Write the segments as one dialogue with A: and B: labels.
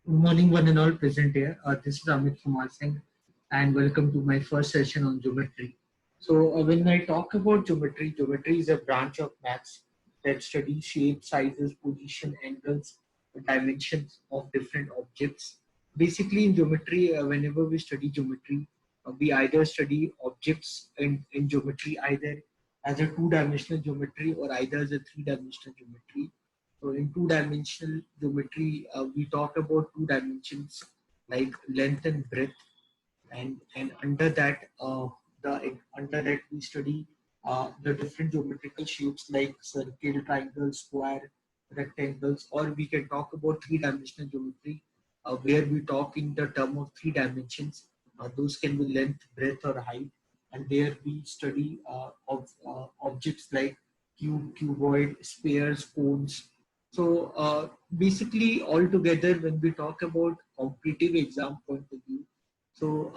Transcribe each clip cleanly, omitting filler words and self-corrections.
A: Good morning, one and all present here. This is Amit Kumar Singh, and welcome to my first session on geometry. When I talk about geometry, geometry is a branch of maths that studies shapes, sizes, position, angles, dimensions of different objects. Basically, in geometry, whenever we study geometry, we either study objects in geometry either as a two-dimensional geometry or either as a three-dimensional geometry. So in two-dimensional geometry, we talk about two dimensions like length and breadth, and under that we study the different geometrical shapes like circle, triangle, square, rectangles, or we can talk about three-dimensional geometry where we talk in the term of three dimensions. Those can be length, breadth, or height, and there we study objects like cube, cuboid, spheres, cones. Basically, altogether, when we talk about competitive exam point of view,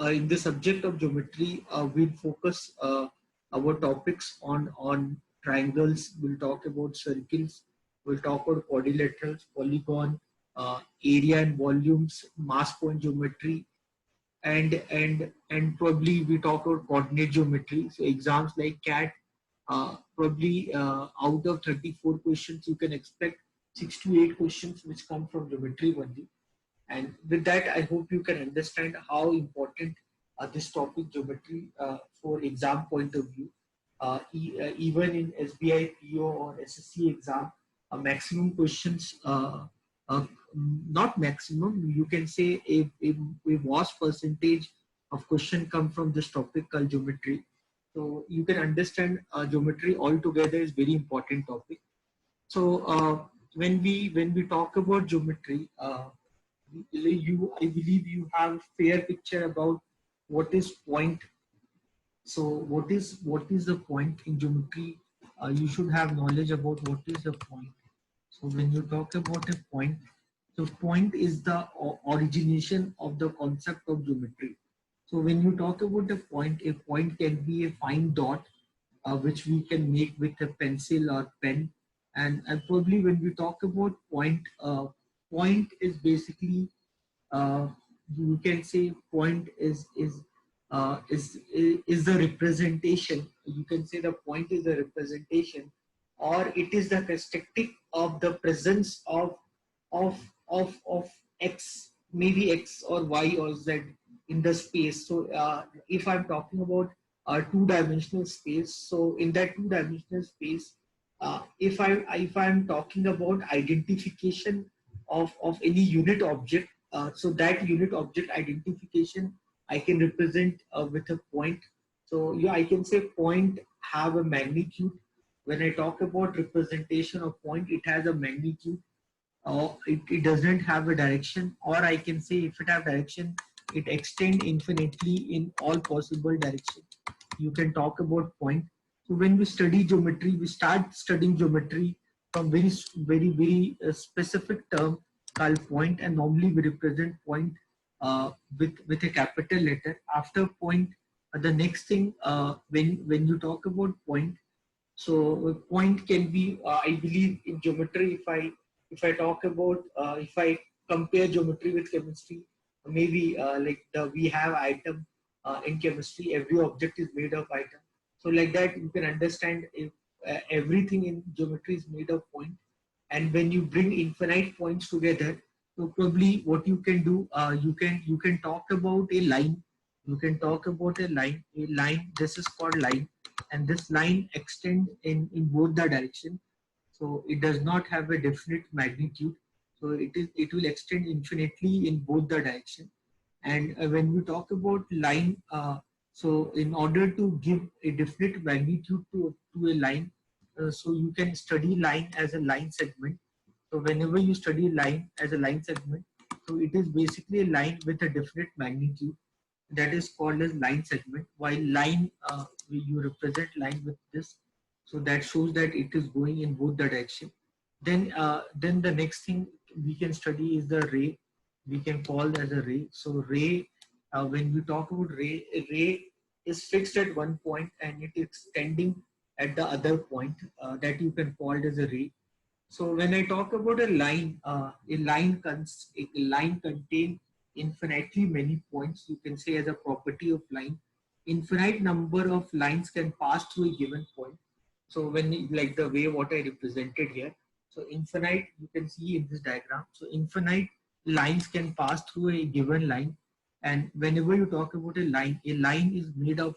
A: in the subject of geometry, we'll focus our topics on triangles. We'll talk about circles. We'll talk about quadrilaterals, polygon, area and volumes, mass point geometry, and probably we talk about coordinate geometry. So exams like CAT, probably out of 34 questions, you can expect 6 to 8 questions which come from geometry only. And with that, I hope you can understand how important this topic geometry for exam point of view. Even in SBI PO or SSC exam, maximum questions, uh, not maximum, you can say a vast percentage of question come from this topic called geometry. So you can understand geometry altogether is very important topic. When we talk about geometry, I believe you have fair picture about what is point. So what is the point in geometry? You should have knowledge about what is the point. So when you talk about a point, so point is the origination of the concept of geometry. So when you talk about a point can be a fine dot which we can make with a pencil or pen. And probably when we talk about point, point is basically uh, you can say point is the representation. You can say the point is the representation, or it is the characteristic of the presence of of x, maybe x or y or z in the space. So if I'm talking about a two-dimensional space, so in that two-dimensional space, if I'm talking about identification of any unit object, so that unit object identification I can represent with a point. So yeah, I can say point have a magnitude. When I talk about representation of point, it has a magnitude. It doesn't have a direction, or I can say if it have direction, it extend infinitely in all possible direction. You can talk about point. So when we study geometry, we start studying geometry from very specific term called point, and normally we represent point with a capital letter. After point, the next thing, when you talk about point, so a point can be, I believe in geometry, if I talk about, if I compare geometry with chemistry, maybe like we have atom in chemistry, every object is made of atom. So like that, you can understand if everything in geometry is made of point. And when you bring infinite points together, so probably what you can do, you can talk about a line. You can talk about a line. A line. This is called line, and this line extend in both the direction. So it does not have a definite magnitude. So it will extend infinitely in both the direction. And when we talk about line, so in order to give a definite magnitude to a line, so you can study line as a line segment. So whenever you study line as a line segment, so it is basically a line with a definite magnitude, that is called as line segment. While line, you represent line with this, so that shows that it is going in both the direction. Then the next thing we can study is the ray. We can call as a ray. So ray, when we talk about ray, a ray is fixed at one point and it is extending at the other point, that you can call it as a ray. So when I talk about a line contain infinitely many points. You can say as a property of line, infinite number of lines can pass through a given point. So like the way what I represented here, so infinite you can see in this diagram. So infinite lines can pass through a given line, and whenever you talk about a line is made of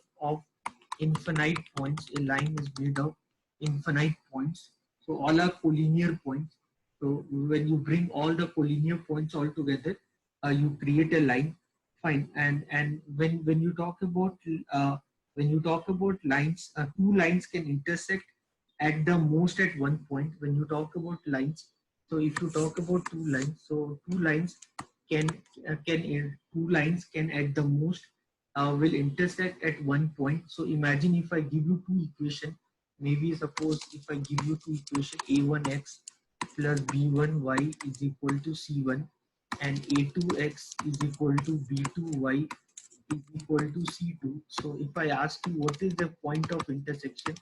A: infinite points. A line is made of infinite points. So all are collinear points. So when you bring all the collinear points all together, you create a line. Fine. And when you talk about lines, two lines can intersect at the most at one point. When you talk about lines, so if you talk about two lines, so can two lines can at the most will intersect at one point. So imagine if I give you two equation, maybe suppose if I give you two equation, a1x plus b1y is equal to c1 and a2x is equal to b2y is equal to c2. So if I ask you what is the point of intersection,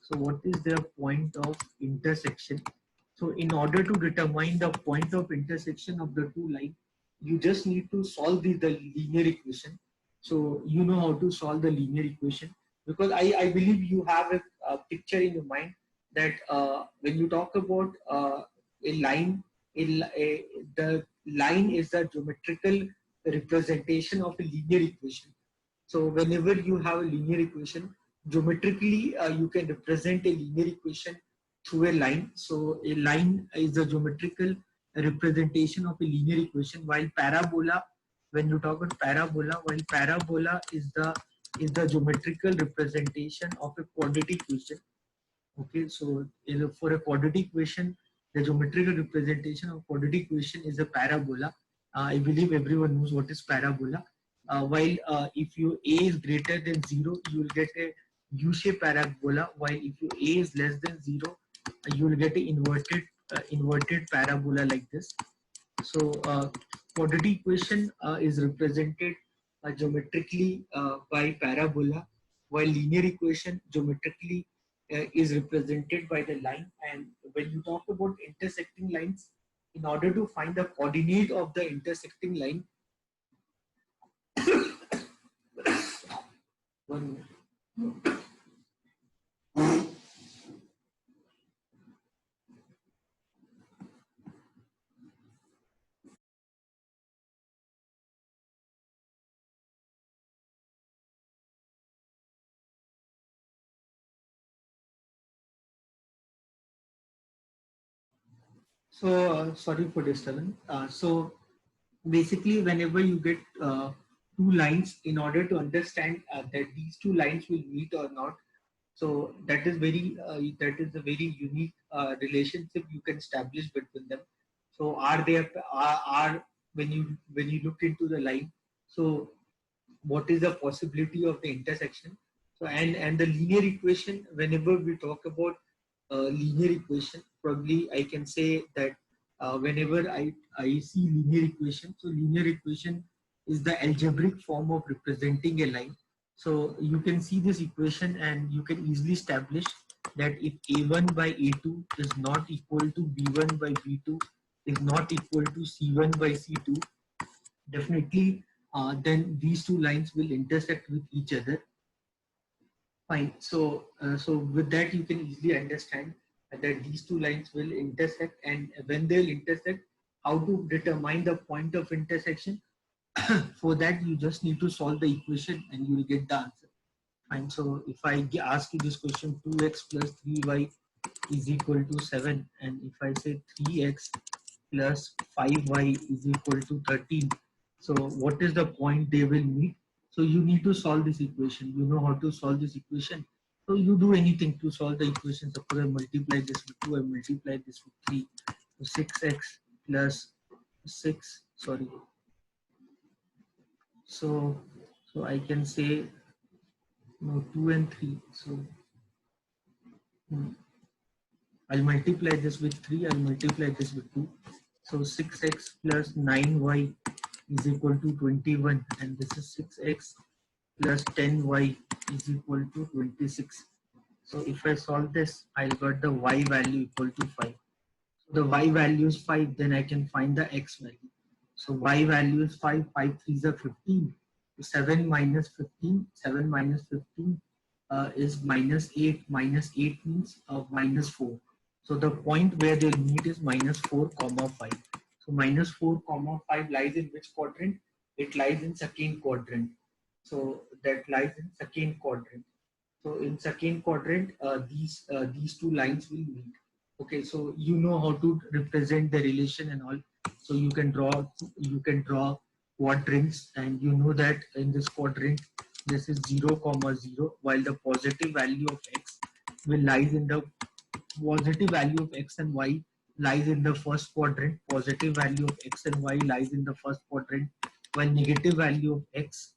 A: so what is the point of intersection? So in order to determine the point of intersection of the two lines, you just need to solve the linear equation. So you know how to solve the linear equation, because I believe you have a picture in your mind that when you talk about a line, the line is the geometrical representation of a linear equation. So whenever you have a linear equation, geometrically you can represent a linear equation through a line. So a line is a geometrical representation of a linear equation, while parabola, when you talk about parabola, while parabola is the geometrical representation of a quadratic equation. Okay, so for a quadratic equation, the geometrical representation of quadratic equation is a parabola. I believe everyone knows what is parabola. While if your a is greater than 0, you will get a U-shaped parabola. While if your a is less than 0, you will get a inverted parabola like this. So quadratic equation is represented geometrically by parabola, while linear equation geometrically is represented by the line. And when you talk about intersecting lines, in order to find the coordinate of the intersecting line, one so sorry for disturbance. So basically, whenever you get two lines, in order to understand that these two lines will meet or not, so that is a very unique relationship you can establish between them. So are when you look into the line, so what is the possibility of the intersection? So and the linear equation, whenever we talk about linear equation, probably I can say that whenever I see linear equation, so linear equation is the algebraic form of representing a line. So you can see this equation and you can easily establish that if a1 by a2 is not equal to b1 by b2 is not equal to c1 by c2, definitely then these two lines will intersect with each other. Fine. So, so with that, you can easily understand that these two lines will intersect, and when they'll intersect, how to determine the point of intersection. For that, you just need to solve the equation and you will get the answer. Fine. So, if I ask you this question, 2x plus 3y is equal to 7, and if I say 3x plus 5y is equal to 13, so what is the point they will meet? So you need to solve this equation. You know how to solve this equation. So you do anything to solve the equation. Suppose I multiply this with 2, I multiply this with 3. So 6x plus 6, sorry. So I can say no 2 and 3. So hmm, I'll multiply this with 3, I'll multiply this with 2. So 6x plus 9y is equal to 21, and this is 6x plus 10y is equal to 26. So if I solve this, I'll get the y value equal to 5. The y value is 5, then I can find the x value. So y value is 5, 5 3s are 15. So 7 minus 15, 7 minus 15 is minus 8. Minus 8 means minus 4. So the point where they'll meet is minus 4 comma 5. So minus 4 comma 5 lies in which quadrant? It lies in second quadrant. So that lies in second quadrant. So in second quadrant, these two lines will meet. Okay, so you know how to represent the relation and all. So you can draw quadrants, and you know that in this quadrant this is 0 comma 0, while the positive value of x will lies in the positive value of x and y lies in the first quadrant. Positive value of x and y lies in the first quadrant, while negative value of x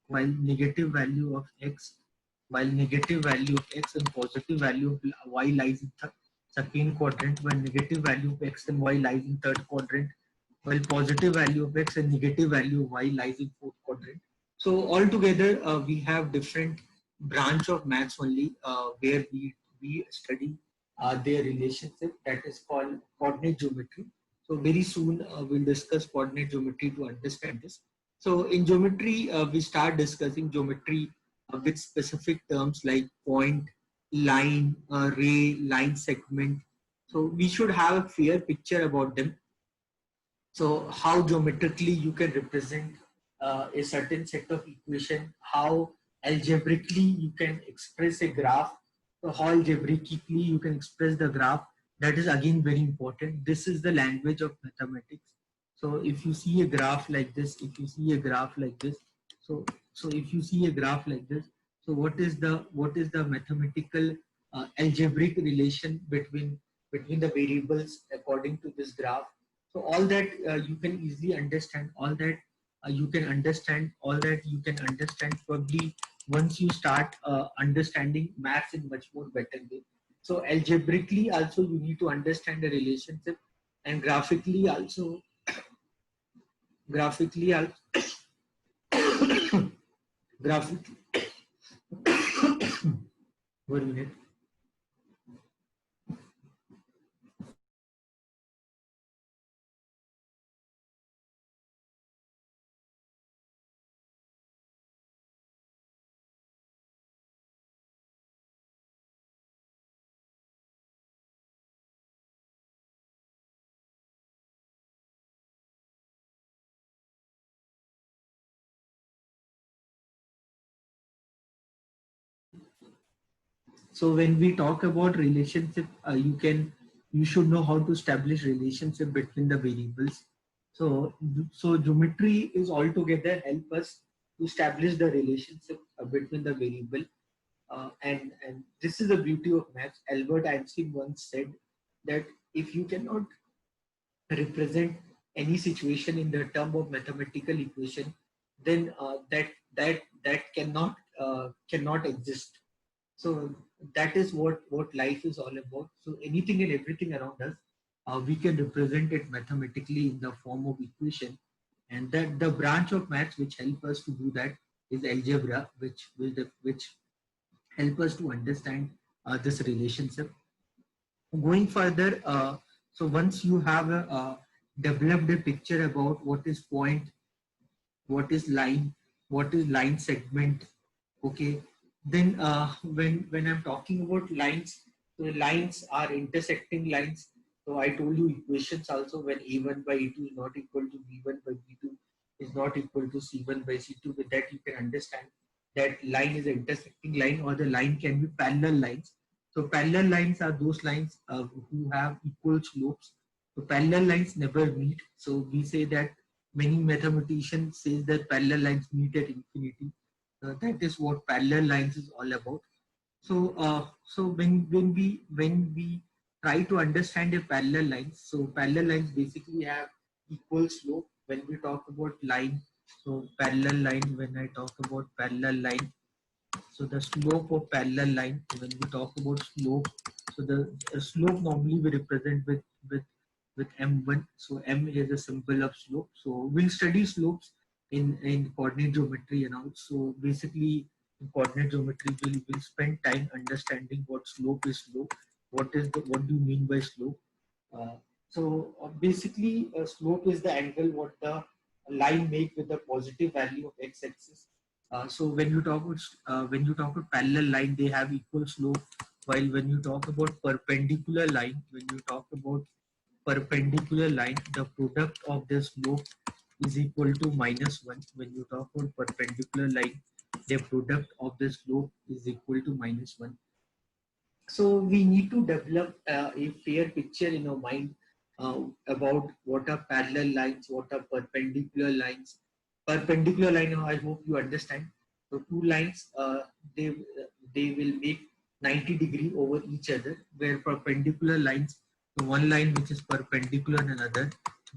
A: while negative value of x while negative value of x and positive value of y lies in second quadrant, while negative value of x and y lies in third quadrant, while positive value of x and negative value of y lies in fourth quadrant. So altogether, we have different branch of maths only where we study their relationship, that is called coordinate geometry. So very soon we'll discuss coordinate geometry to understand this. So in geometry, we start discussing geometry with specific terms like point, line, ray, line segment. So we should have a clear picture about them. So how geometrically you can represent a certain set of equation, how algebraically you can express a graph, so how algebraically you can express the graph. That is again very important. This is the language of mathematics. So if you see a graph like this, so if you see a graph like this, so what is the mathematical algebraic relation between the variables according to this graph? So all that you can easily understand, all that you can understand probably once you start understanding maths in much more better way. So algebraically also you need to understand the relationship, and graphically also graphically 1 minute. So when we talk about relationship, you should know how to establish relationship between the variables. So geometry is altogether help us to establish the relationship between the variable. And this is the beauty of maths. Albert Einstein once said that if you cannot represent any situation in the term of mathematical equation, then that cannot exist. So that is what life is all about. So anything and everything around us, we can represent it mathematically in the form of equation, and that the branch of maths which help us to do that is algebra, which help us to understand this relationship. Going further, so once you have developed a picture about what is point, what is line segment, okay, then when I'm talking about lines, so lines are intersecting lines. So I told you equations also, when a1 by a2 is not equal to b1 by b2 is not equal to c1 by c2. With that you can understand that line is an intersecting line, or the line can be parallel lines. So parallel lines are those lines who have equal slopes. So parallel lines never meet. So we say that many mathematicians say that parallel lines meet at infinity. That is what parallel lines is all about. So when we try to understand a parallel lines, so parallel lines basically have equal slope. When we talk about line, so parallel line, when I talk about parallel line, so the slope of parallel line, when we talk about slope, so the slope normally we represent with m1. So m is a symbol of slope. So we'll study slopes in coordinate geometry and all. So basically in coordinate geometry we'll spend time understanding what slope is. What do you mean by slope? Uh, So basically, slope is the angle what the line make with the positive value of x-axis. So when you talk about parallel line, they have equal slope. While when you talk about perpendicular line, when you talk about perpendicular line, the product of the slope is equal to -1. When you talk about perpendicular line, the product of the slope is equal to -1. So we need to develop a fair picture in our mind about what are parallel lines, what are perpendicular lines. Perpendicular line, I hope you understand. So two lines, they they will make 90 degree over each other. Where perpendicular lines, the one line which is perpendicular and another,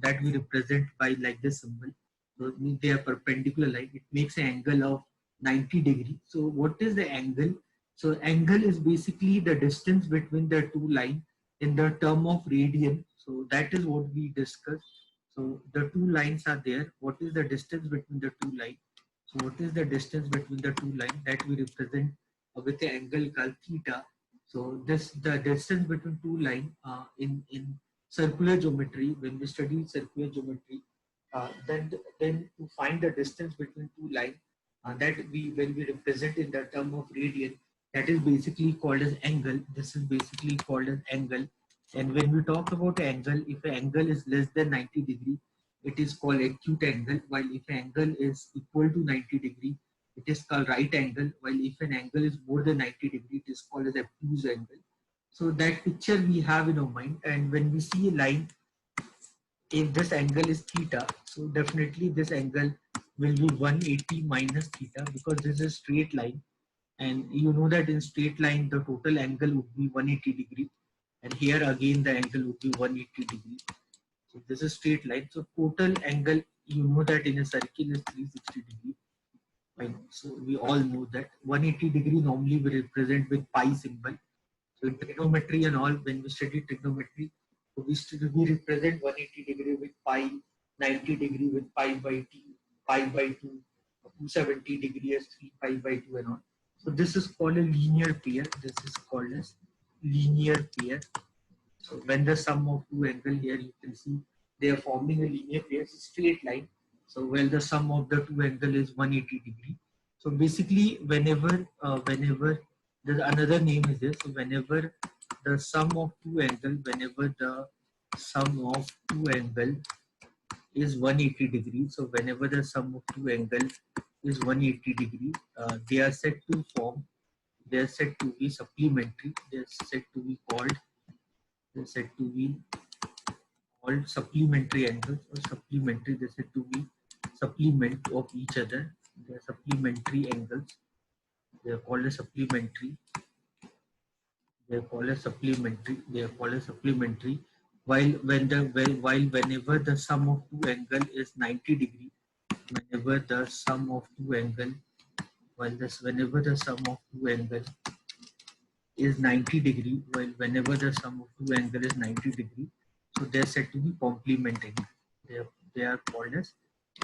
A: that we represent by like this symbol. So it means they are perpendicular line. It makes an angle of 90 degree. So what is the angle? So angle is basically the distance between the two lines in the term of radian. So that is what we discussed. So the two lines are there. What is the distance between the two lines? So what is the distance between the two lines that we represent with the angle called theta. So this the distance between two lines in circular geometry. When we study circular geometry, then to find the distance between two lines, that we when we represent in the term of radian, that is basically called as angle. This is basically called as angle. And when we talk about angle, if an angle is less than 90 degree, it is called acute angle. While if an angle is equal to 90 degree, it is called right angle. While if an angle is more than 90 degree, it is called as obtuse angle. So that picture we have in our mind. And when we see a line, if this angle is theta, so definitely this angle will be 180 minus theta, because this is a straight line. And you know that in straight line, the total angle would be 180 degree. And here again, the angle would be 180 degree. So this is straight line. So total angle, you know that in a circle is 360 degree. Fine. So we all know that 180 degree normally we represent with pi symbol. So in trigonometry and all, when we study trigonometry, so we represent 180 degree with pi, 90 degree with pi by t, pi by 2, 270 degree as 3 pi by 2 and all. So this is called a linear pair. This is called as linear pair. So when the sum of two angles here, you can see they are forming a linear pair, it's a straight line. So well, the sum of the two angle is 180 degree. So basically, whenever there's another name is this. So whenever the sum of two angle, whenever the sum of two angle is 180 degree. So whenever the sum of two angle is 180 degree, they are said to form. They are said to be supplementary. They are said to be called. They are said to be called supplementary angles or supplementary. They are said to be supplement of each other. They are supplementary angles. They are called as supplementary. They are called as supplementary. They are called as supplementary. While whenever the sum of two angle is 90 degree, whenever the sum of two angle, whenever the sum of two angle is 90 degree, while whenever the sum of two angle is 90 degree, so they are said to be complementary. They are called as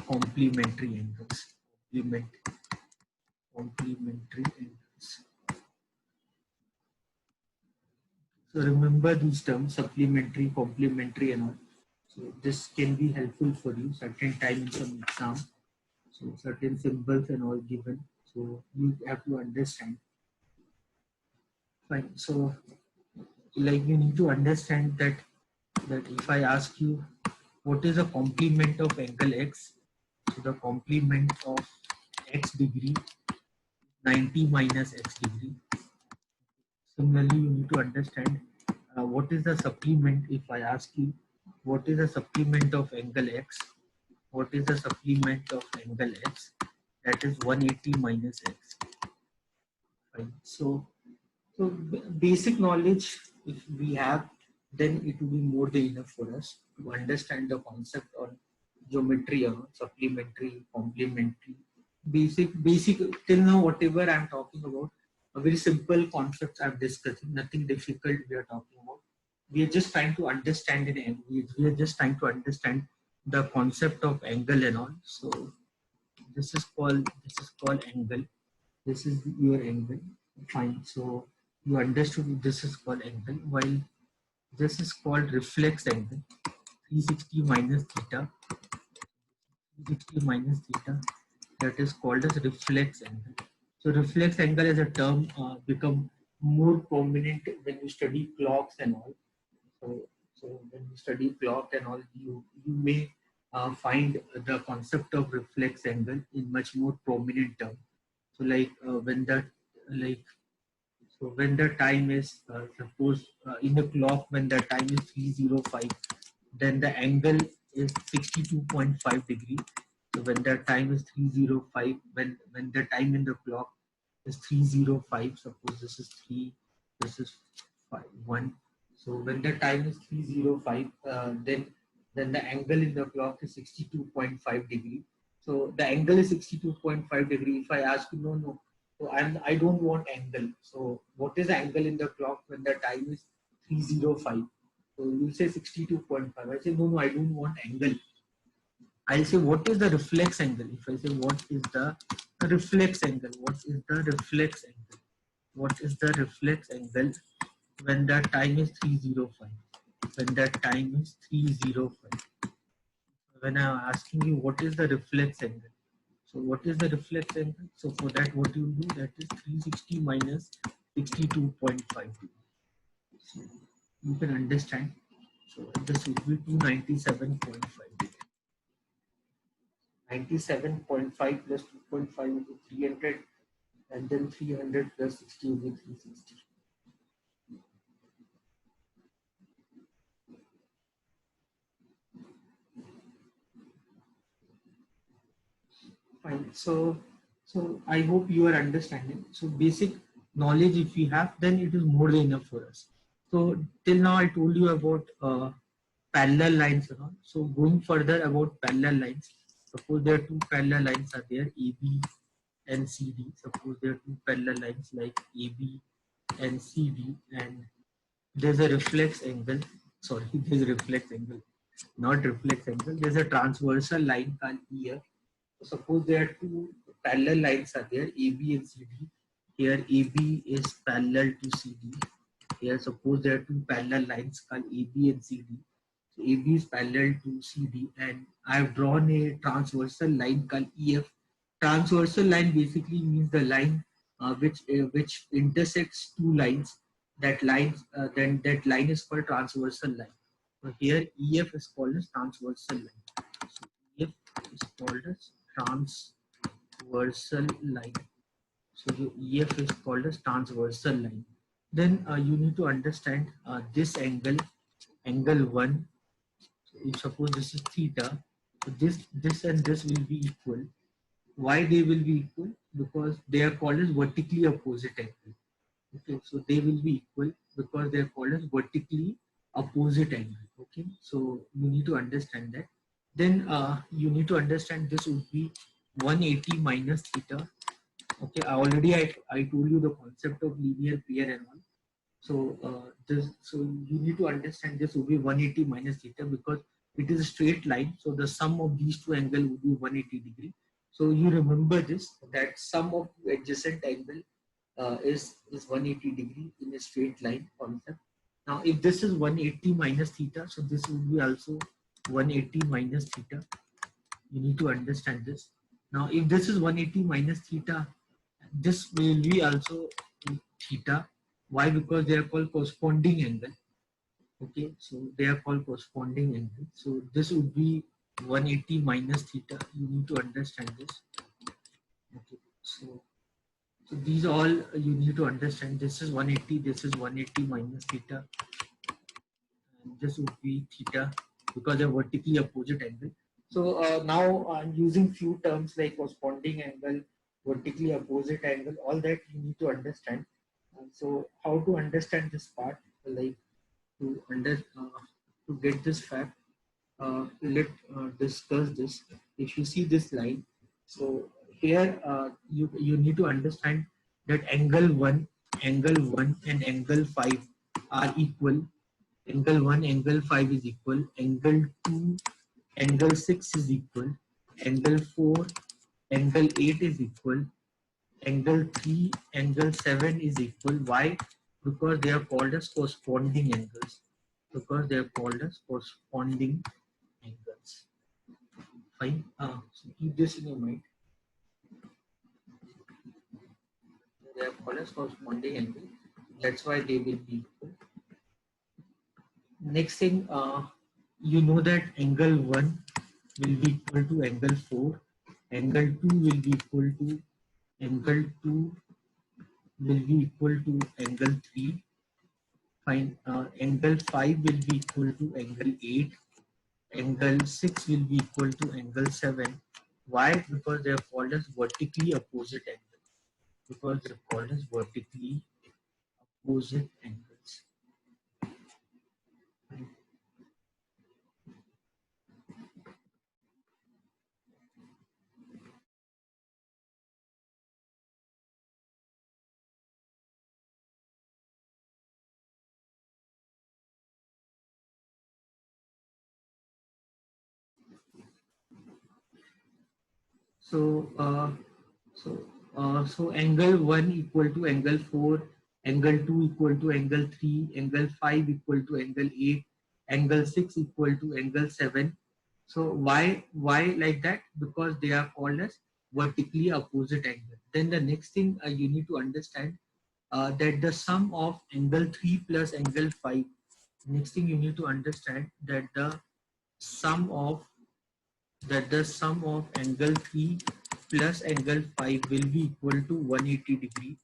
A: complementary angles. Complementary angles. So remember these terms, supplementary, complementary and all. So this can be helpful for you certain time in some exam. So certain symbols and all given. So you have to understand. Fine. So like you need to understand that if I ask you what is a complement of angle x, so the complement of x degree 90 minus x degree. Similarly, you need to understand what is the supplement. If I ask you what is the supplement of angle x, what is the supplement of angle x, that is 180 minus x. Right. So basic knowledge if we have, then it will be more than enough for us to understand the concept on geometry or supplementary, complementary, basic till now whatever I'm talking about, a very simple concepts I'm discussing, nothing difficult we are talking about. We are just trying to understand we are just trying to understand the concept of angle and all. So this is called angle. This is your angle. Fine. So you understood this is called angle. While This is called reflex angle, 360 minus theta. 360 minus theta, that is called as reflex angle. So reflex angle as a term become more prominent when you study clocks and all. So when you study clock and all, you may find the concept of reflex angle in much more prominent term. So like so when the time is suppose in the clock when the time is 3:05, then the angle is 62.5 degree. So when the time is 3:05, when the time in the clock is 3:05, suppose this is 3, this is 5, 1. So when the time is 3:05, then the angle in the clock is 62.5 degree. So the angle is 62.5 degree. If I ask you, no, so I don't want angle. So what is the angle in the clock when the time is 3:05? So you'll say 62.5. I say no, I don't want angle. I'll say what is the reflex angle. If I say what is the reflex angle, what is the reflex angle? What is the reflex angle when the time is 3:05? When the time is 3:05. When I'm asking you what is the reflex angle, so what is the reflex angle? So for that, what you do, that is 360 minus 62.5. So you can understand. So this would be 297.5. 97.5 plus 2.5 into 300, and then 300 plus 60 will be 360. Fine. So I hope you are understanding. So basic knowledge if we have, then it is more than enough for us. So till now I told you about parallel lines and all. So going further about parallel lines, suppose there are two parallel lines are there, AB and CD. Suppose there are two parallel lines like AB and CD, and there's a reflex angle. Sorry, there's a reflex angle, not reflex angle. There's a transversal line called EF. So suppose there are two parallel lines are there, AB and CD. Here AB is parallel to CD. Here suppose there are two parallel lines called AB and CD. So AB is parallel to CD, and I have drawn a transversal line called EF. Transversal line basically means the line which intersects two lines. Then that line is called transversal line. So here EF is called as transversal line. So EF is called as transversal line. So your EF is called as transversal line. Then you need to understand this angle, angle 1. So if suppose this is theta, so this and this will be equal. Why they will be equal? Because they are called as vertically opposite angle. Okay, so they will be equal because they are called as vertically opposite angle. Okay, so you need to understand that. Then you need to understand this would be 180 minus theta. Okay, I told you the concept of linear pair and all. So so you need to understand this would be 180 minus theta because it is a straight line. So the sum of these two angles would be 180 degree. So you remember this, that sum of adjacent angle is 180 degree in a straight line concept. Now if this is 180 minus theta, so this will be also 180 minus theta. You need to understand this. Now if this is 180 minus theta, this will be also theta. Why? Because they are called corresponding angle. Okay, so they are called corresponding angle. So this would be 180 minus theta. You need to understand this. Okay, so these all you need to understand. This is 180. This is 180 minus theta. And this would be theta because they're vertically opposite angle. So now I'm using few terms like corresponding angle, vertically opposite angle, all that you need to understand. So how to understand this part, like to get this fact, let discuss this. If you see this line, so here you need to understand that angle 1 and angle 5 are equal. Angle 1, angle 5 is equal. Angle 2, angle 6 is equal. Angle 4, angle 8 is equal. Angle 3, angle 7 is equal. Why? Because they are called as corresponding angles. because they are called as corresponding angles. Fine. So keep this in your mind. They are called as corresponding angle. That's why they will be equal. Next thing, you know that angle 1 will be equal to angle 4. Angle 2 will be equal to angle 2 will be equal to angle 3. Fine. Angle 5 will be equal to angle 8. Angle 6 will be equal to angle 7. Why? Because they are called as vertically opposite angles. Because they are called as vertically opposite angles. So, so angle 1 equal to angle 4, angle 2 equal to angle 3, angle 5 equal to angle 8, angle 6 equal to angle 7. So why like that? Because they are called as vertically opposite angle. Then the next thing you need to understand that the sum of angle 3 plus angle 5. Next thing you need to understand that sum of the sum of angle 3 plus angle 5 will be equal to 180 degree.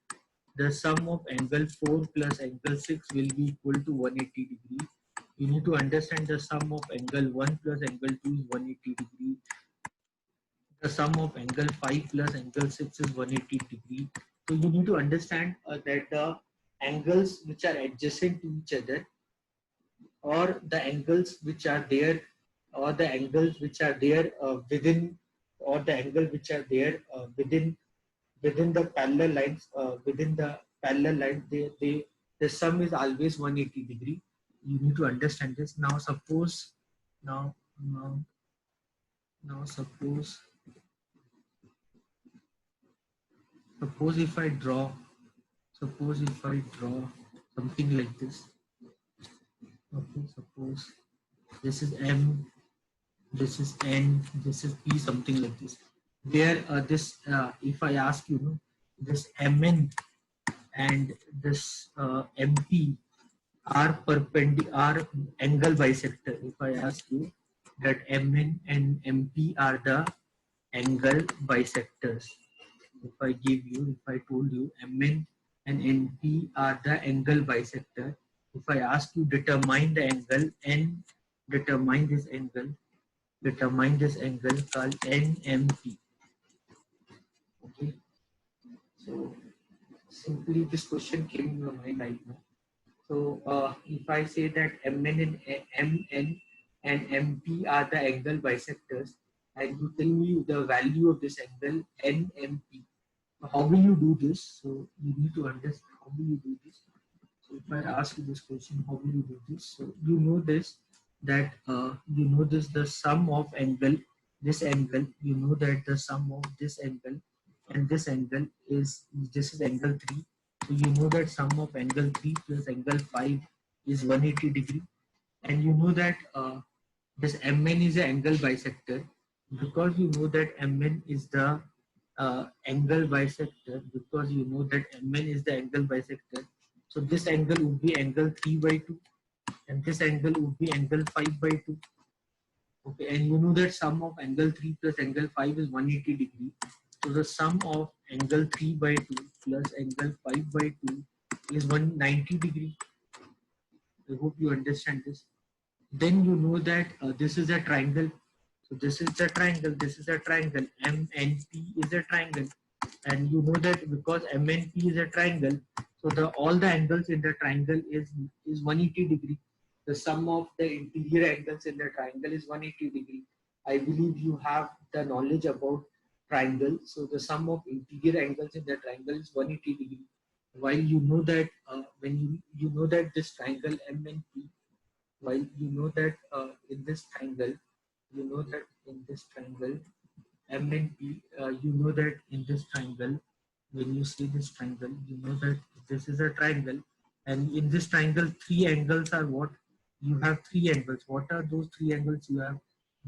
A: The sum of angle 4 plus angle 6 will be equal to 180 degree. You need to understand the sum of angle 1 plus angle 2 is 180 degree. The sum of angle 5 plus angle 6 is 180 degree. So you need to understand that the angles which are adjacent to each other, or the angles which are there, or the angles which are there within, or the angle which are there within the parallel lines, within the parallel line, the sum is always 180 degree. You need to understand this. Now suppose, now now now suppose if I draw, suppose if I draw something like this. Okay, suppose this is M, this is N, this is P, something like this. There, if I ask you, this Mn and this MP are perpendicular, are angle bisector. If I ask you that Mn and MP are the angle bisectors. If I give you, if I told you Mn and Np are the angle bisector, if I ask you determine the angle N, determine this angle called NMP. Okay, so simply this question came in your mind right now. So if I say that Mn and MP are the angle bisectors, and you tell me the value of this angle NMP, how will you do this? So you need to understand how will you do this. So if I ask you this question, how will you do this? So you know this, that you know this, the sum of angle, this angle, you know that the sum of this angle and this angle is, this is angle 3. So you know that sum of angle 3 plus angle 5 is 180 degree. And you know that this Mn is an angle bisector, because you know that Mn is the angle bisector, because you know that Mn is the angle bisector. So this angle would be angle 3 by 2, and this angle would be angle 5 by 2. Okay, and you know that sum of angle 3 plus angle 5 is 180 degree. So the sum of angle 3 by 2 plus angle 5 by 2 is 190 degree. I hope you understand this. Then you know that this is a triangle. So this is the triangle, this is a triangle. MNP is a triangle. And you know that because MNP is a triangle, so all the angles in the triangle is 180 degree. The sum of the interior angles in the triangle is 180 degree. I believe you have the knowledge about triangle. So the sum of interior angles in the triangle is 180 degree. While you know that when you know that this triangle MNP, while you know that in this triangle, you know that in this triangle MNP, you know that in this triangle, when you see this triangle, you know that this is a triangle, and in this triangle, three angles are what? you have three angles. What are those three angles? You have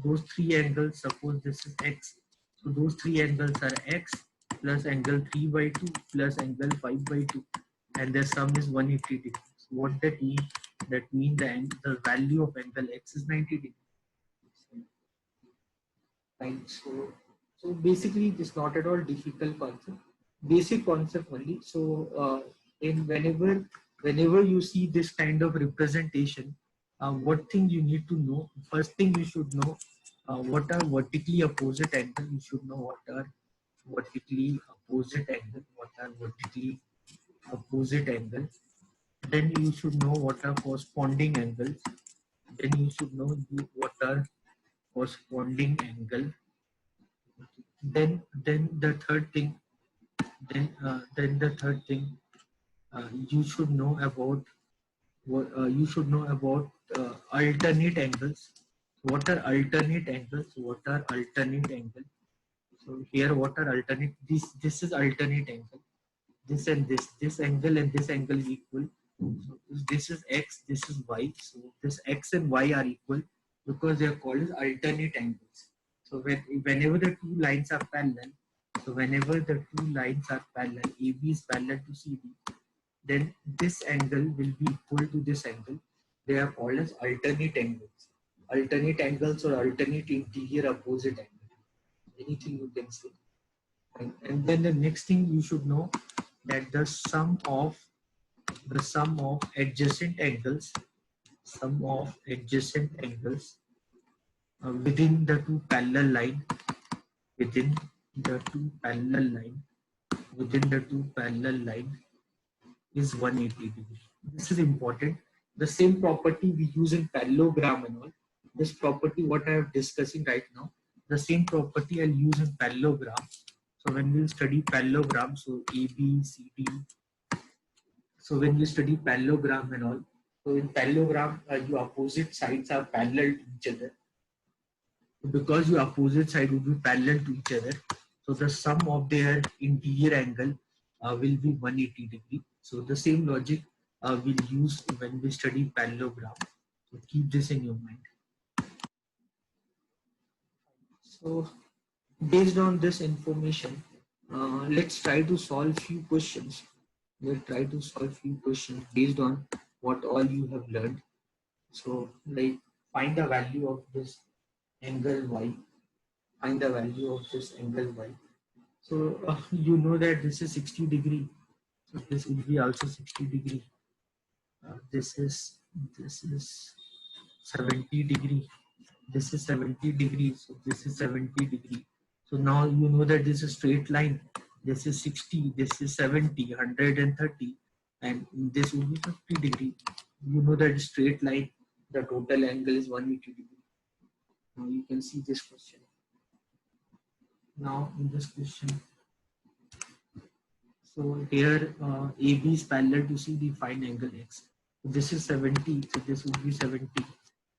A: those three angles. Suppose this is x. So those three angles are x plus angle 3 by 2 plus angle 5 by 2, and their sum is 180 degrees. So what that means? That means the value of angle x is 90 degrees. Right. So basically, it's not at all difficult concept. Basic concept only. So in whenever you see this kind of representation, what thing you need to know? First thing you should know what are vertically opposite angle. You should know what are vertically opposite angle. What are vertically opposite angle. Then you should know what are corresponding angles. Then you should know what are corresponding angle. Then the third thing, then the third thing, you should know about what you should know about alternate angles. What are alternate angles? What are alternate angles? So here, what are alternate? This is alternate angle. This and this angle and this angle is equal. So this is x, this is y. So this x and y are equal because they are called as alternate angles. So whenever the two lines are parallel, so whenever the two lines are parallel, AB is parallel to CD, then this angle will be equal to this angle. They are called as alternate angles. Alternate angles or alternate interior opposite angle. Anything you can say. And then the next thing you should know that the sum of adjacent angles, within the two parallel line, within the two parallel line, within the two parallel line is 180 degree. This is important. The same property we use in parallelogram and all. This property, what I am discussing right now, the same property I'll use in parallelogram. So when we study parallelogram, so A, B, C, D. So when you study parallelogram and all, so in parallelogram, your opposite sides are parallel to each other. Because your opposite side will be parallel to each other, so the sum of their interior angle will be 180 degree. So the same logic we'll use when we study parallelogram. So keep this in your mind. So based on this information, let's try to solve few questions. We'll try to solve few questions based on what all you have learned. So like find the value of this angle y. Find the value of this angle y. So you know that this is 60 degree. So this will be also 60 degree. This is 70 degree. This is 70 degrees. So this is 70 degree. So now you know that this is straight line. This is 60. This is 70, 130, and this will be 50 degree. You know that straight line. The total angle is 180 degree. Now you can see this question. Now in this question. So here AB is parallel to CD, find angle X. So this is 70, so this would be 70.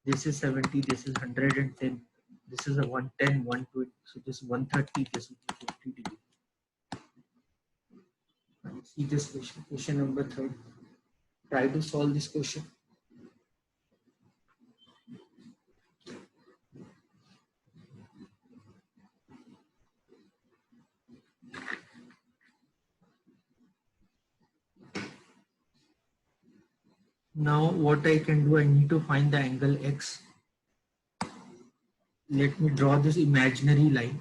A: This is 70, this is 110. This is a 110, 120. So this 130, this would be 50 degree. See this question, question number 3. Try to solve this question. Now what I can do, I need to find the angle X. Let me draw this imaginary line.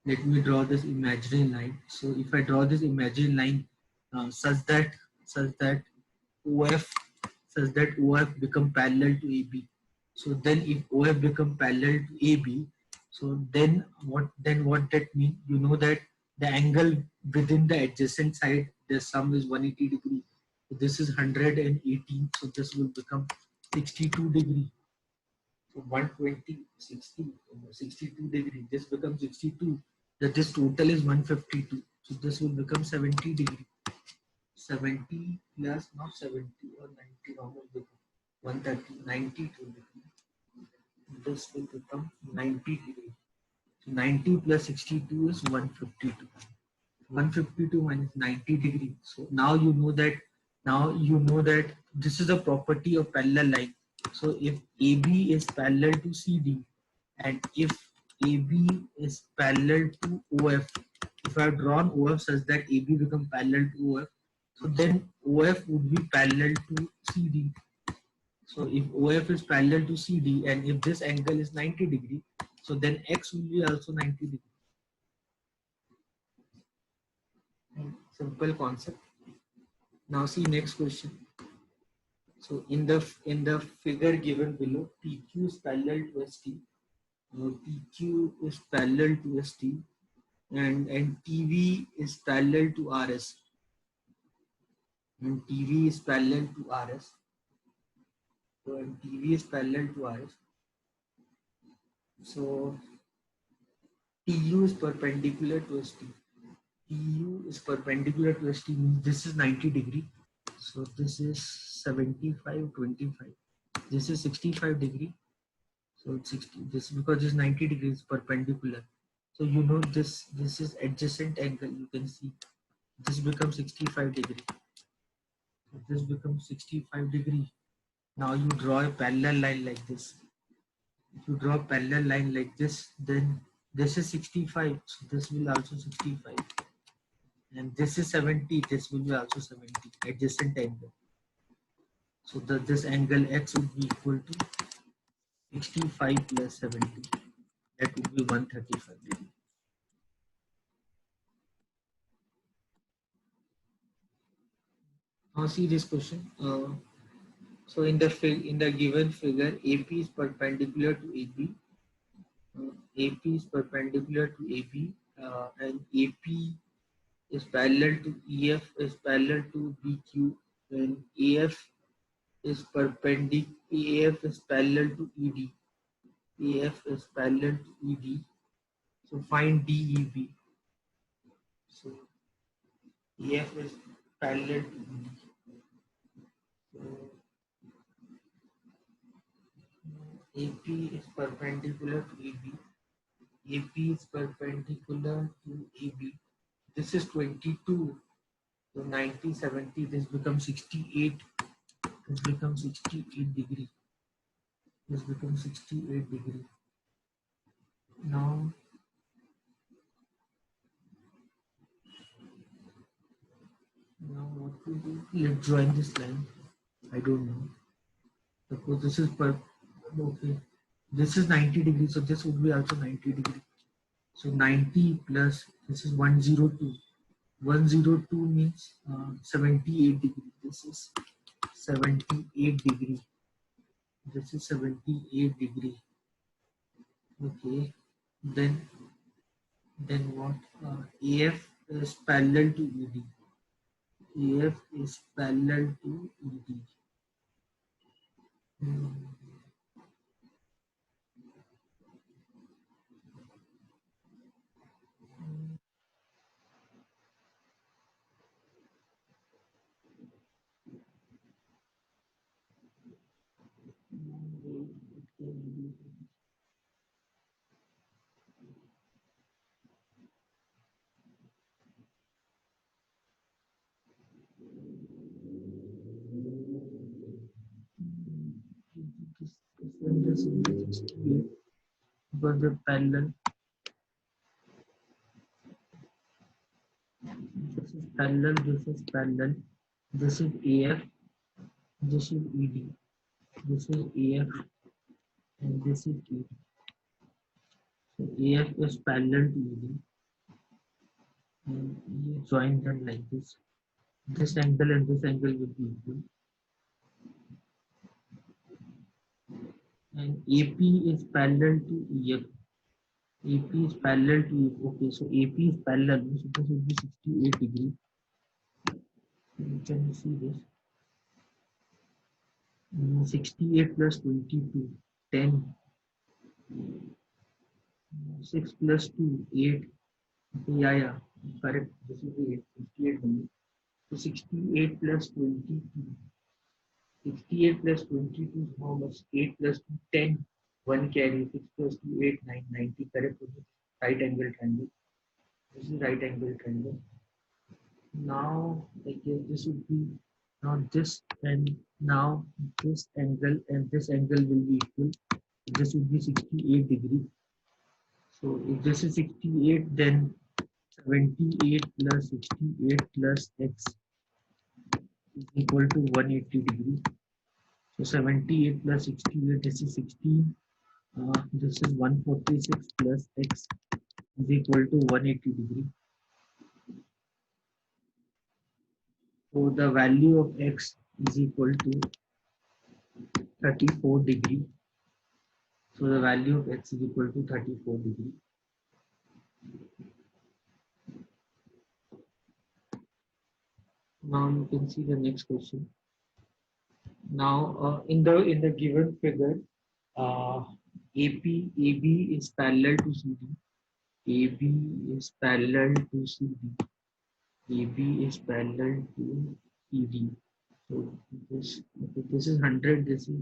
A: Let me draw this imaginary line. So if I draw this imaginary line such that OF become parallel to AB. So then if OF become parallel to AB, so then what that mean? You know that the angle within the adjacent side, the sum is 180 degree. So this is 118. So this will become 62 degree. So 120, 60, 62 degree. This becomes 62. That this total is 152. So this will become 70 degree. 70 plus not 70 or 90 normal become 130, 92 degree. This will become 90 degree. So 90 plus 62 is 152. 152 minus 90 degree. So now you know that this is a property of parallel line. So if AB is parallel to CD and if AB is parallel to OF, if I have drawn OF such that AB become parallel to OF, so then OF would be parallel to CD. So if OF is parallel to CD and if this angle is 90 degree, so then X will be also 90 degree. Simple concept. Now see next question. So in the figure given below, PQ is parallel to ST. PQ is parallel to ST and TV is parallel to RS. And TV is parallel to RS. So and TV is parallel to RS. So TU is perpendicular to ST. TU is perpendicular to ST means this is 90 degree. So this is 75, 25. This is 65 degree. So it's 60. This because this 90 degrees perpendicular. So you know this is adjacent angle. You can see this becomes 65 degree. So this becomes 65 degree. Now you draw a parallel line like this. If you draw a parallel line like this, then this is 65. So this will also 65. And this is 70. This will be also 70. Adjacent angle. So this angle X would be equal to 65 plus 70. That would be 135 degree. Now see this question. So in the given figure, AP is perpendicular to AB. AP is perpendicular to AB, and AP is parallel to EF is parallel to BQ, and AF is perpendicular. AF is parallel to ED. AF is parallel to ED. So find DEB. So AF is parallel to ED. So AP is perpendicular to AB. AP is perpendicular to AB. This is 22. So 90, 70, this becomes 68. This becomes 68 degree. This becomes 68 degree. Now, what to do? Let's join this line. I don't know. Suppose this is okay. This is 90 degrees, so this would be also 90 degree. So 90 plus this is 102. 102 means 78 degree. This is 78 degree. This is 78 degree. Okay. Then what? AF is parallel to ED. AF is parallel to ED. Hmm. This is 68 because they're parallel. This is parallel. This is parallel. This is AF. This is ED. This is AF and this is ED. So AF is parallel to ED and you join them like this. This angle and this angle will be equal. And AP is parallel to EF. AP is parallel to EF. Okay, so AP is parallel. So this will be 68 degree. You can see this. 68 plus 22, 10. 6 plus 2, 8. Yeah, correct. This is the 68 only. So 68 plus 22. 68 plus 22 is how much? 8 plus 2, 10. 1 carry. 6 plus 2, 8, 9, 90. Correct. Right angle triangle. This is right angle triangle. Now, I guess this would be not this and Now this angle and this angle will be equal. This would be 68 degree. So if this is 68, then 78 plus 68 plus x is equal to 180 degree. So 78 plus 68, this is 16. This is 146 plus x is equal to 180 degree. So the value of x is equal to 34 degree. So the value of x is equal to 34 degree. Now you can see the next question. Now in the given figure, AB is parallel to CD. AB is parallel to CD. AB is parallel to CD. So this is 100. This is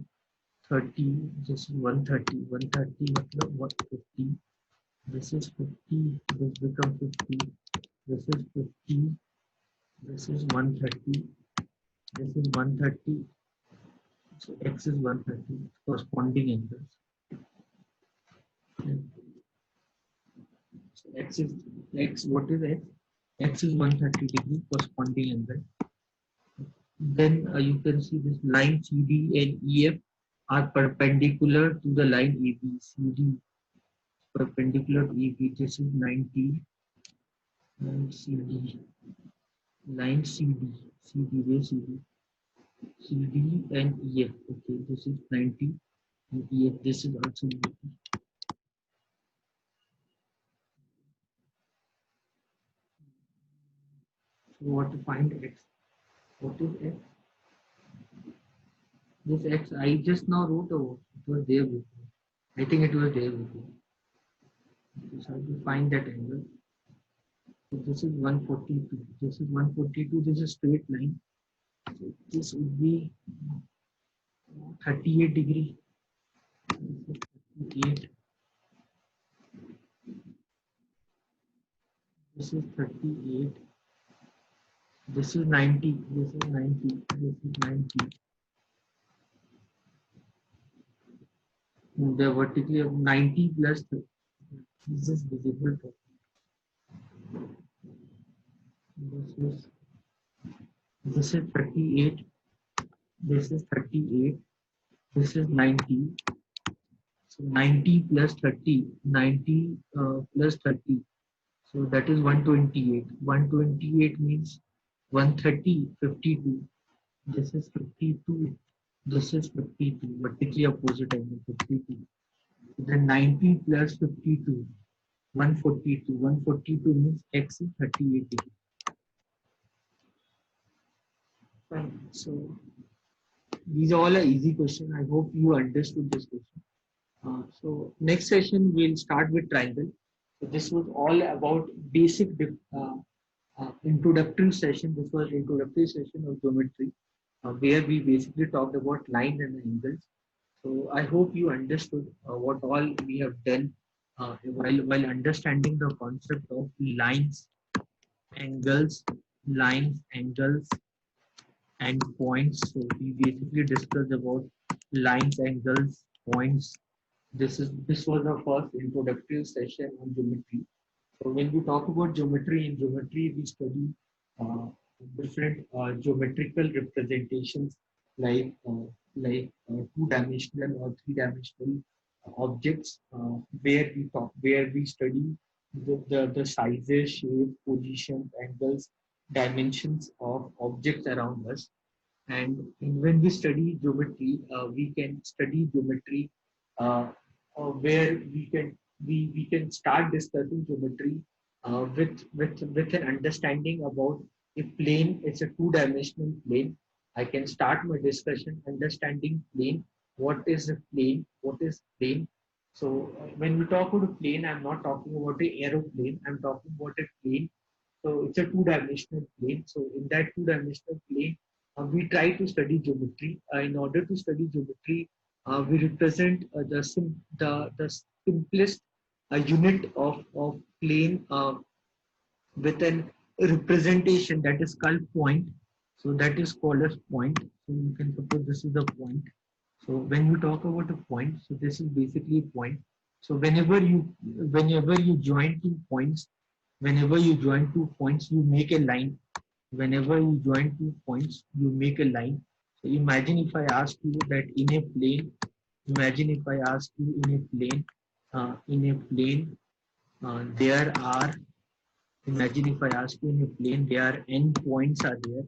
A: 30. This is 130. 130 matlab 150. This is 50. This becomes 50. This is 50. This is 130. This is 130. So x is 130. Corresponding angles. So x is x. What is x? X is 130 degree corresponding angle. Then you can see this line CD and EF are perpendicular to the line AB. CD perpendicular to EB. This is 90 and CD. Line CD. CD, where CD? CD and EF. Okay, this is 90 and EF. This is also 90. So what to find x? What is x? This x I just now wrote over. It was there before. I think it was there before. So I have to find that angle. So this is 142. This is 142. This is straight line. So this would be 38 degree. This is 38. This is 38. This is 90. This is 90. This is 90. The vertically of 90 plus 30. This is visible. This is 38. This is 38. This is 90. So 90 plus 30. 90 plus 30. So that is 128. 128 means 130, 52. This is 52. This is 52. Vertically opposite angle 52. Then 90 plus 52. 142. 142 means x is 38 degree. Fine. So these are all are easy questions. I hope you understood this question. So next session we'll start with triangle. So this was all about basic introductory session. This was introductory session of geometry, where we basically talked about lines and angles. So I hope you understood what all we have done while understanding the concept of lines, angles, and points. So we basically discussed about lines, angles, points. This was the first introductory session on geometry. So when we talk about geometry, in geometry we study uh, different geometrical representations like two-dimensional or three-dimensional objects, where we study the sizes, shape, positions, angles, dimensions of objects around us. And when we study geometry, we can study geometry uh, where we can start discussing geometry with an understanding about if plane is a two-dimensional plane. I can start my discussion understanding plane. What is a plane? What is plane? So when we talk about a plane, I'm not talking about an aeroplane. I'm talking about a plane. So it's a two-dimensional plane. So in that two-dimensional plane, we try to study geometry. In order to study geometry, we represent the simplest unit of plane with an representation, that is called point. So that is called as point. So you can suppose this is the point. So when you talk about a point, so this is basically a point. So whenever you join 2 points, whenever you join 2 points, you make a line. Whenever you join 2 points, you make a line. So imagine if I ask you that in a plane, imagine if I ask you in a plane, there are, imagine if I ask you in a plane, there are n points are there.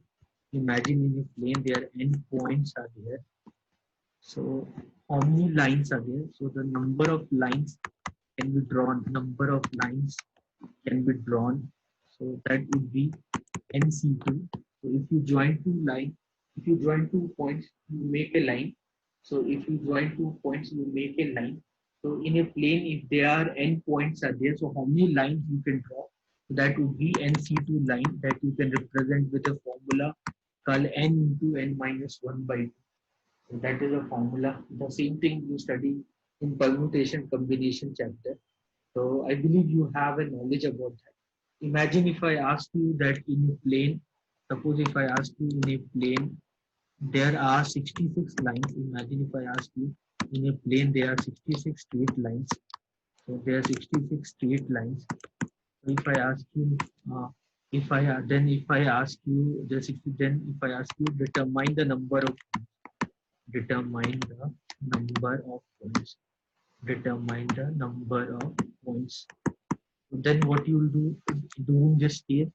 A: Imagine in a plane, there are n points are there. So how many lines are there? So the number of lines can be drawn, number of lines can be drawn. So that would be NC2. So if you join two lines, if you join 2 points, you make a line. So if you join 2 points, you make a line. So in a plane, if there are n points are there, so how many lines you can draw? So that would be NC2 line that you can represent with a formula called n into n minus 1 by 2. So that is a formula. The same thing you study in permutation combination chapter. So I believe you have a knowledge about that. Imagine if I ask you that in a plane, suppose if I ask you in a plane, there are 66 lines. Imagine if I ask you in a plane, there are 66 straight lines. So there are 66 straight lines. So if I ask you, if I ask you the 60, then if I ask you determine the number of points, determine the number of points. Then what you will do during this case,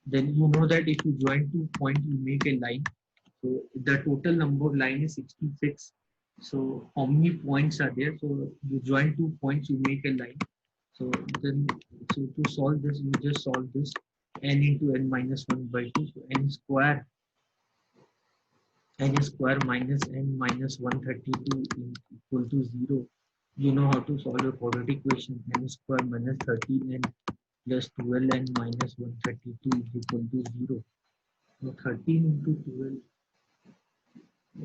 A: then you know that if you join 2 points, you make a line. So the total number of line is 66. So how many points are there? So you join 2 points, you make a line. So then, so to solve this, you just solve this n into n minus 1 by 2. So n square minus n minus 132 equal to 0. You know how to solve a quadratic equation. N square minus 13n plus 12n minus 132 is equal to 0. So 13 into 12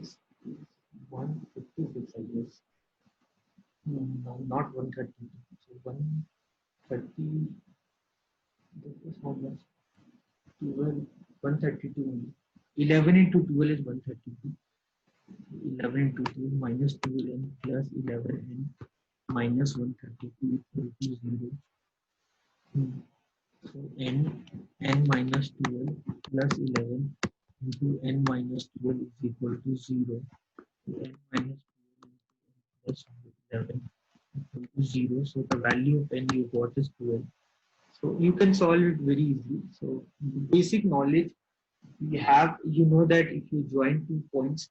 A: is 156, I guess. No, not 132. So 130, this is how much? 12, 132. 11 into 12 is 132. 11 into 2 minus 2n plus 11n minus 132 equal to 0. So n minus 12 plus 11 into n minus 12 is equal to 0. So n minus 12 plus 11 equal to 0. So the value of n you got is 12. So you can solve it very easily. So basic knowledge we have, you know that if you join 2 points,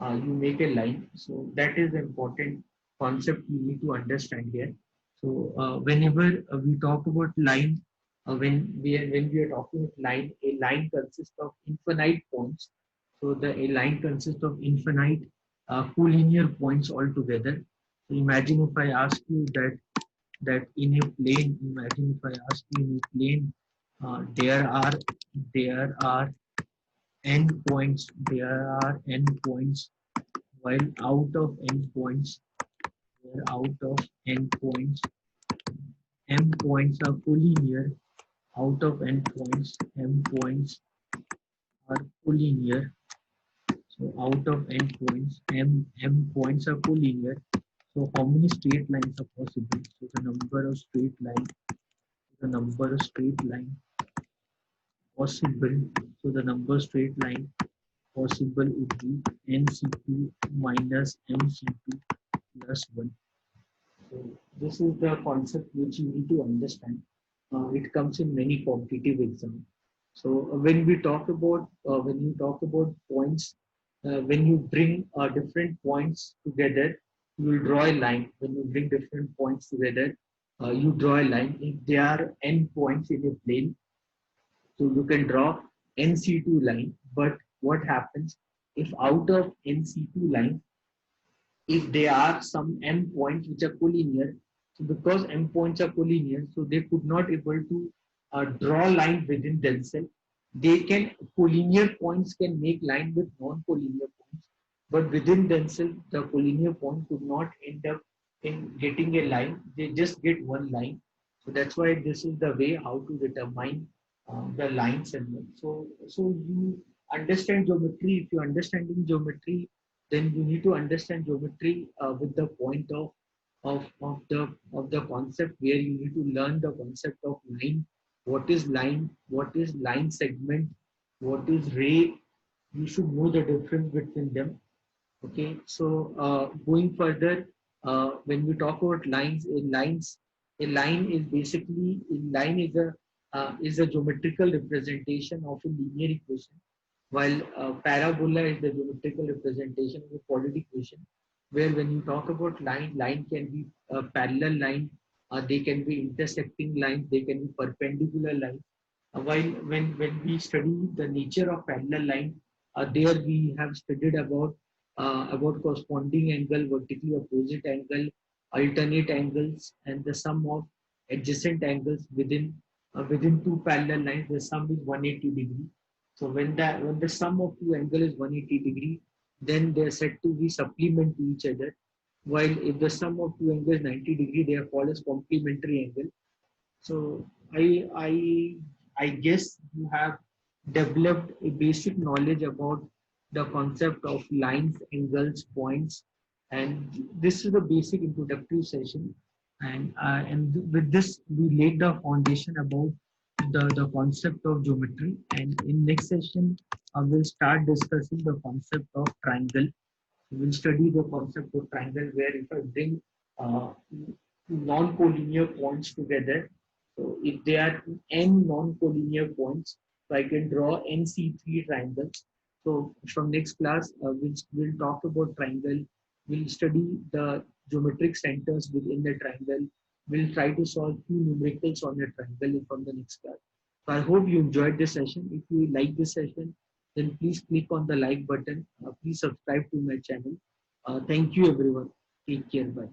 A: you make a line. So that is the important concept you need to understand here. So whenever we talk about line, when we are talking about line, a line consists of infinite points. So a line consists of infinite collinear points altogether. So imagine if I ask you that in a plane, imagine if I ask you in a plane, there are there are n points, while out of n points, where out of n points, m points are collinear. Out of n points, m points are collinear. So out of n points, m points are collinear. So how many straight lines are possible? So the number of straight line possible. So the number of straight line possible would be NC2 minus MC2 plus 1. So this is the concept which you need to understand. It comes in many competitive exams. So when you talk about points, when you bring different points together, you will draw a line. When you bring different points together, you draw a line. If there are n points in a plane, so you can draw NC2 line. But what happens if out of NC2 line, if there are some m points which are collinear, so because m points are collinear, so they could not able to draw line within themselves. They can collinear points can make line with non-collinear points, but within themselves, the collinear point could not end up in getting a line. They just get one line. So that's why this is the way how to determine the lines and so understand geometry. If you're understanding geometry, then you need to understand geometry with the point of the concept, where you need to learn the concept of line. What is line segment, what is ray. You should know the difference between them. Okay, so going further, when we talk about lines, a line is basically a line is a geometrical representation of a linear equation, while parabola is the geometrical representation of a quadratic equation. Where when you talk about line can be a parallel line, they can be intersecting lines, they can be perpendicular lines. While when we study the nature of parallel line, there we have studied about corresponding angle, vertically opposite angle, alternate angles, and the sum of adjacent angles within two parallel lines. The sum is 180 degree. So when the sum of two angle is 180 degree, then they are said to be supplement to each other. While if the sum of two angles 90 degree, they are called as complementary angle. So I guess you have developed a basic knowledge about the concept of lines, angles, points, and this is the basic introductory session. And with this, we laid the foundation about the concept of geometry. And in next session, we'll start discussing the concept of triangle. We'll study the concept of triangle, where if I bring uh, non-collinear points together, so if there are n non-collinear points, so I can draw NC3 triangles. So from next class, we'll talk about triangle. We'll study the geometric centers within the triangle. We'll try to solve few numericals on a triangle from the next class. So I hope you enjoyed this session. If you like this session, then please click on the like button. Please subscribe to my channel. Thank you everyone. Take care. Bye.